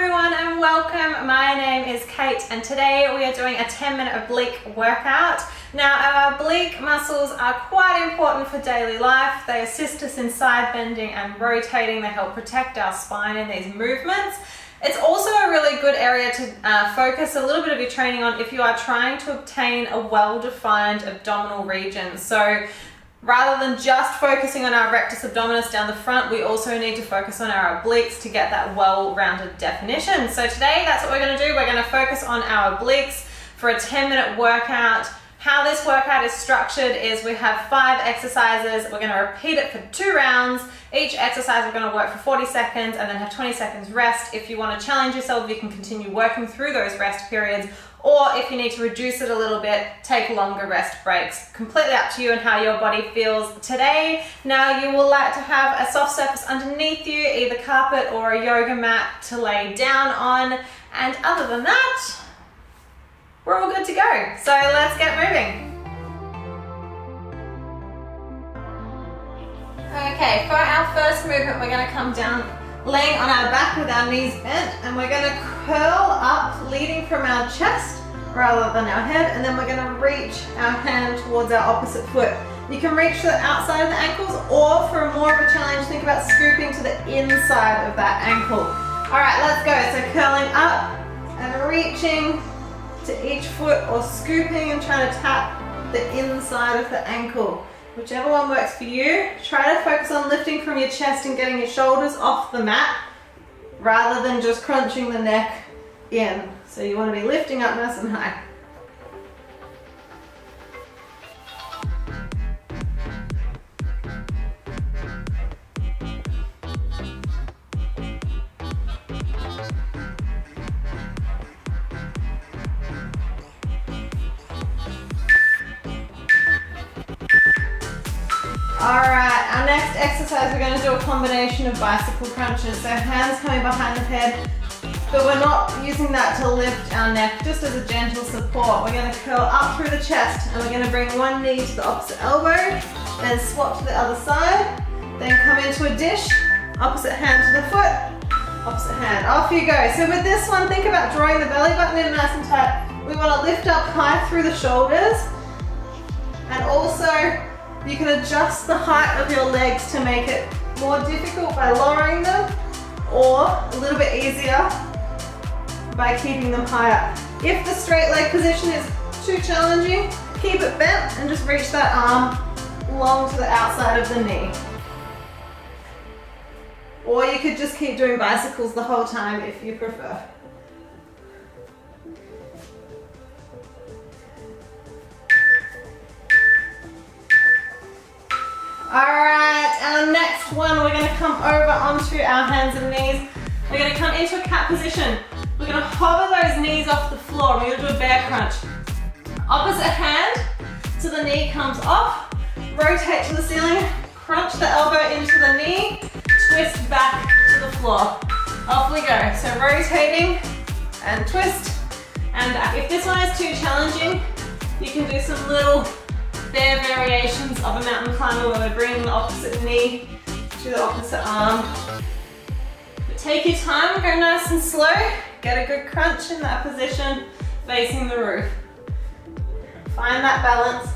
everyone and welcome. My name is Kate and today we are doing a 10-minute oblique workout. Now our oblique muscles are quite important for daily life. They assist us in side bending and rotating. They help protect our spine in these movements. It's also a really good area to focus a little bit of your training on if you are trying to obtain a well-defined abdominal region. So rather than just focusing on our rectus abdominis down the front, we also need to focus on our obliques to get that well-rounded definition. So today, that's what we're going to do. We're going to focus on our obliques for a 10-minute workout. How this workout is structured is we have 5 exercises. We're going to repeat it for 2 rounds. Each exercise we're going to work for 40 seconds and then have 20 seconds rest. If you want to challenge yourself, you can continue working through those rest periods. Or if you need to reduce it a little bit, take longer rest breaks. Completely up to you and how your body feels today. Now you will like to have a soft surface underneath you, either carpet or a yoga mat to lay down on. And other than that, we're all good to go. So let's get moving. Okay, for our first movement, we're gonna come down laying on our back with our knees bent, and we're going to curl up leading from our chest rather than our head, and then we're going to reach our hand towards our opposite foot. You can reach to the outside of the ankles, or for more of a challenge, think about scooping to the inside of that ankle. Alright, let's go. So curling up and reaching to each foot, or scooping and trying to tap the inside of the ankle. Whichever one works for you. Try to focus on lifting from your chest and getting your shoulders off the mat rather than just crunching the neck in. So you want to be lifting up nice and high. Alright, our next exercise, we're going to do a combination of bicycle crunches. So hands coming behind the head, but we're not using that to lift our neck, just as a gentle support. We're going to curl up through the chest, and we're going to bring one knee to the opposite elbow, then swap to the other side, then come into a dish, opposite hand to the foot, opposite hand. Off you go. So with this one, think about drawing the belly button in nice and tight. We want to lift up high through the shoulders, and also you can adjust the height of your legs to make it more difficult by lowering them, or a little bit easier by keeping them higher. If the straight leg position is too challenging, keep it bent and just reach that arm long to the outside of the knee. Or you could just keep doing bicycles the whole time if you prefer. Alright, our next one, we're going to come over onto our hands and knees. We're going to come into a cat position. We're going to hover those knees off the floor. We're going to do a bear crunch. Opposite hand to the knee comes off. Rotate to the ceiling. Crunch the elbow into the knee. Twist back to the floor. Off we go. So rotating and twist. And if this one is too challenging, you can do some little bear variations of a mountain climber where we're bringing the opposite knee to the opposite arm. But take your time, go nice and slow, get a good crunch in that position, facing the roof. Find that balance.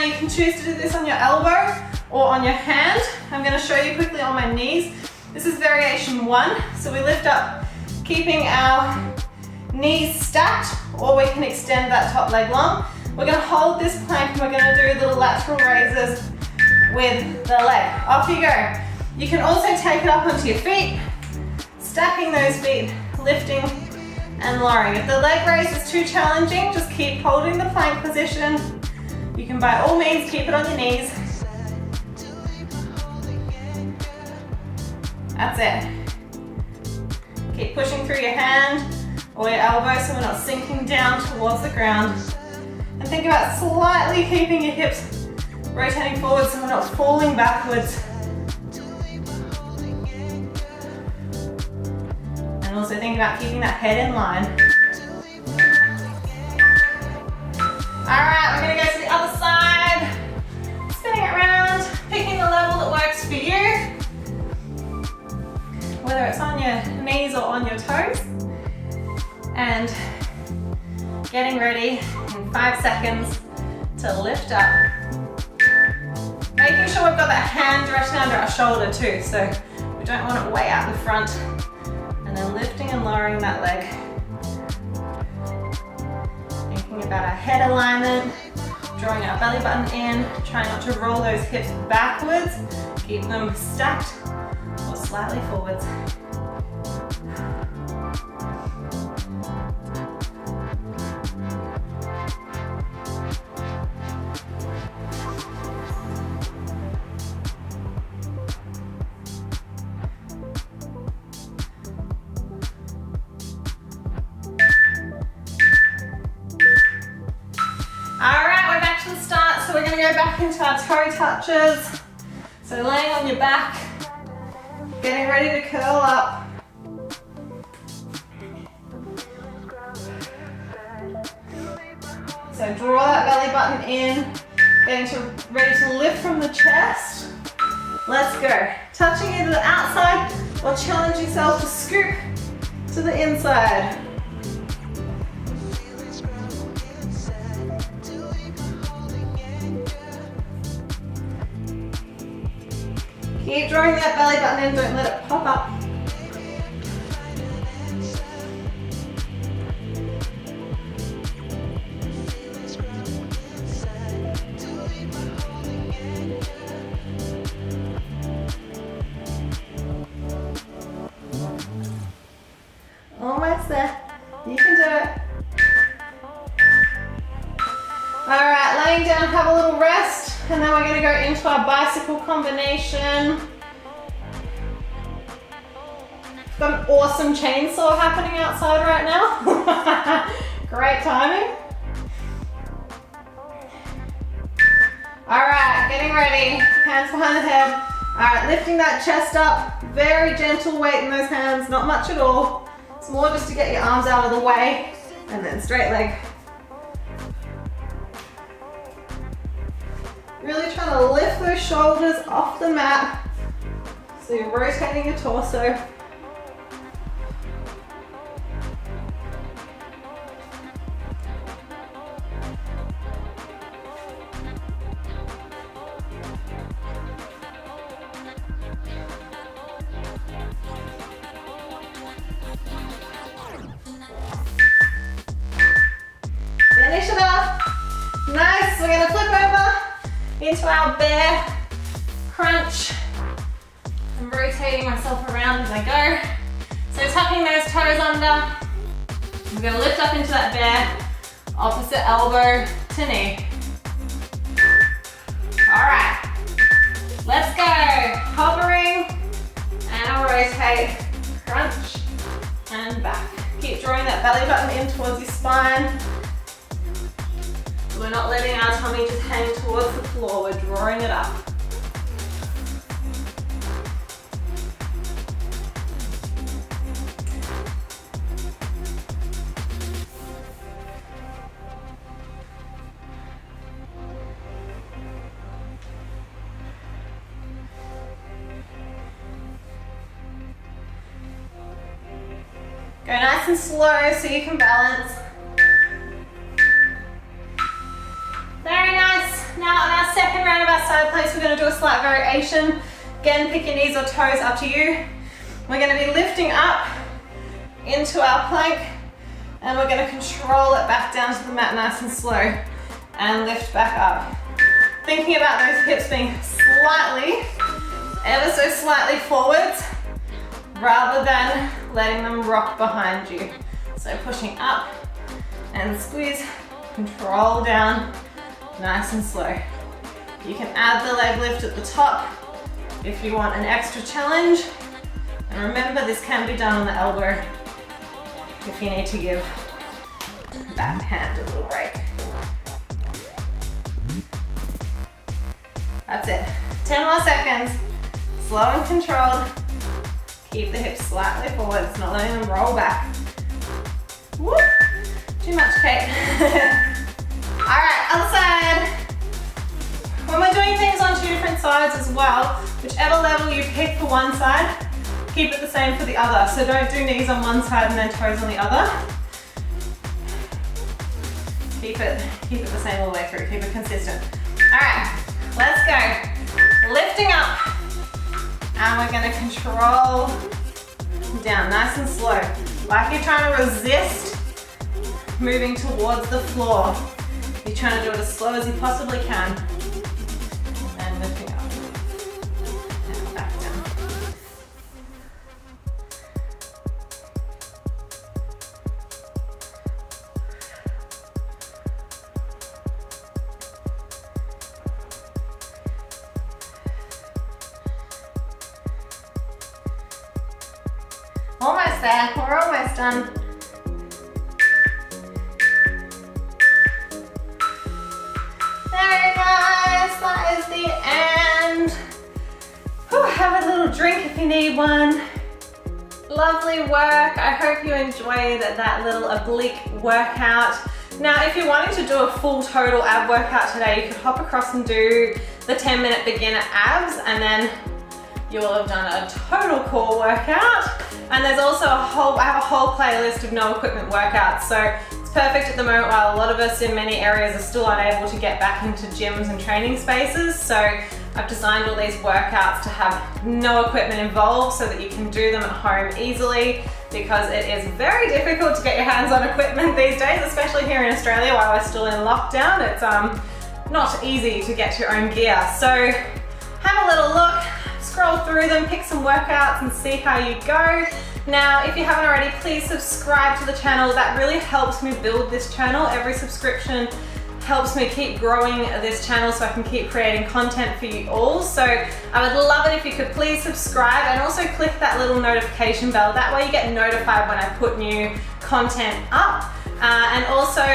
You can choose to do this on your elbow or on your hand. I'm going to show you quickly on my knees. This is variation 1. So we lift up, keeping our knees stacked, or we can extend that top leg long. We're going to hold this plank and we're going to do little lateral raises with the leg. Off you go. You can also take it up onto your feet, stacking those feet, lifting and lowering. If the leg raise is too challenging, just keep holding the plank position. You can by all means keep it on your knees. That's it. Keep pushing through your hand or your elbow so we're not sinking down towards the ground. And think about slightly keeping your hips rotating forward so we're not falling backwards. So think about keeping that head in line. All right, we're gonna go to the other side. Spinning it around, picking the level that works for you. Whether it's on your knees or on your toes. And getting ready in 5 seconds to lift up. Making sure we've got that hand directly under our shoulder too, so we don't want it way out in front. And then lifting and lowering that leg. Thinking about our head alignment, drawing our belly button in, trying not to roll those hips backwards, keep them stacked or slightly forwards. Go back into our toe touches. So laying on your back, getting ready to curl up. So draw that belly button in, ready to lift from the chest. Let's go. Touching either the outside or challenge yourself to scoop to the inside. Keep drawing that belly button in, don't let it pop up. Almost there. You can do it. Alright, laying down, have a little rest. And then we're going to go into our bicycle combination. We've got an awesome chainsaw happening outside right now. Great timing. Alright, getting ready. Hands behind the head. Alright, lifting that chest up. Very gentle weight in those hands, not much at all. It's more just to get your arms out of the way. And then straight leg. Really trying to lift those shoulders off the mat. So you're rotating your torso. Finish it off. Nice, we're gonna flip over into our bear crunch. I'm rotating myself around as I go. So tucking those toes under. We're going to lift up into that bear, opposite elbow to knee. Alright, let's go. Hovering, and I'll rotate, crunch, and back. Keep drawing that belly button in towards your spine. We're not letting our tummy just hang towards the floor, we're drawing it up. Go nice and slow so you can balance. Very nice. Now on our second round of our side planks, we're going to do a slight variation. Again, pick your knees or toes, up to you. We're going to be lifting up into our plank, and we're going to control it back down to the mat nice and slow, and lift back up. Thinking about those hips being slightly, ever so slightly forwards, rather than letting them rock behind you. So pushing up and squeeze, control down, nice and slow. You can add the leg lift at the top if you want an extra challenge. And remember, this can be done on the elbow if you need to give that hand a little break. That's it. 10 more seconds. Slow and controlled. Keep the hips slightly forwards, not letting them roll back. Woo! Too much, Kate. All right, other side. When we're doing things on two different sides as well, whichever level you pick for one side, keep it the same for the other. So don't do knees on one side and then toes on the other. Keep it the same all the way through. Keep it consistent. All right, let's go. Lifting up, and we're gonna control down, nice and slow. Like you're trying to resist moving towards the floor. You're trying to do it as slow as you possibly can. And lifting up, and back down. Almost there, we're almost done. Very nice, that is the end. Whew, have a little drink if you need one. Lovely work, I hope you enjoyed that little oblique workout. Now if you're wanting to do a full total ab workout today, you could hop across and do the 10-minute beginner abs, and then you will have done a total core workout. And there's also I have a whole playlist of no equipment workouts. So it's perfect at the moment while a lot of us in many areas are still unable to get back into gyms and training spaces. So I've designed all these workouts to have no equipment involved so that you can do them at home easily, because it is very difficult to get your hands on equipment these days, especially here in Australia while we're still in lockdown. It's not easy to get your own gear. So have a little look. Scroll through them, pick some workouts and see how you go. Now, if you haven't already, please subscribe to the channel. That really helps me build this channel. Every subscription helps me keep growing this channel so I can keep creating content for you all. So I would love it if you could please subscribe and also click that little notification bell. That way you get notified when I put new content up. And also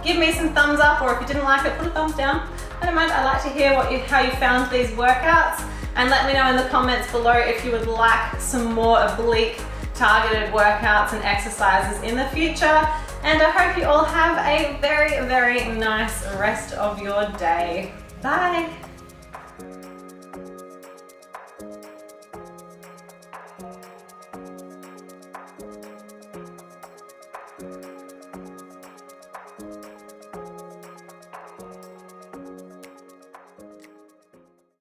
give me some thumbs up, or if you didn't like it, put a thumbs down. I don't mind, I like to hear how you found these workouts. And let me know in the comments below if you would like some more oblique targeted workouts and exercises in the future. And I hope you all have a very, very nice rest of your day. Bye.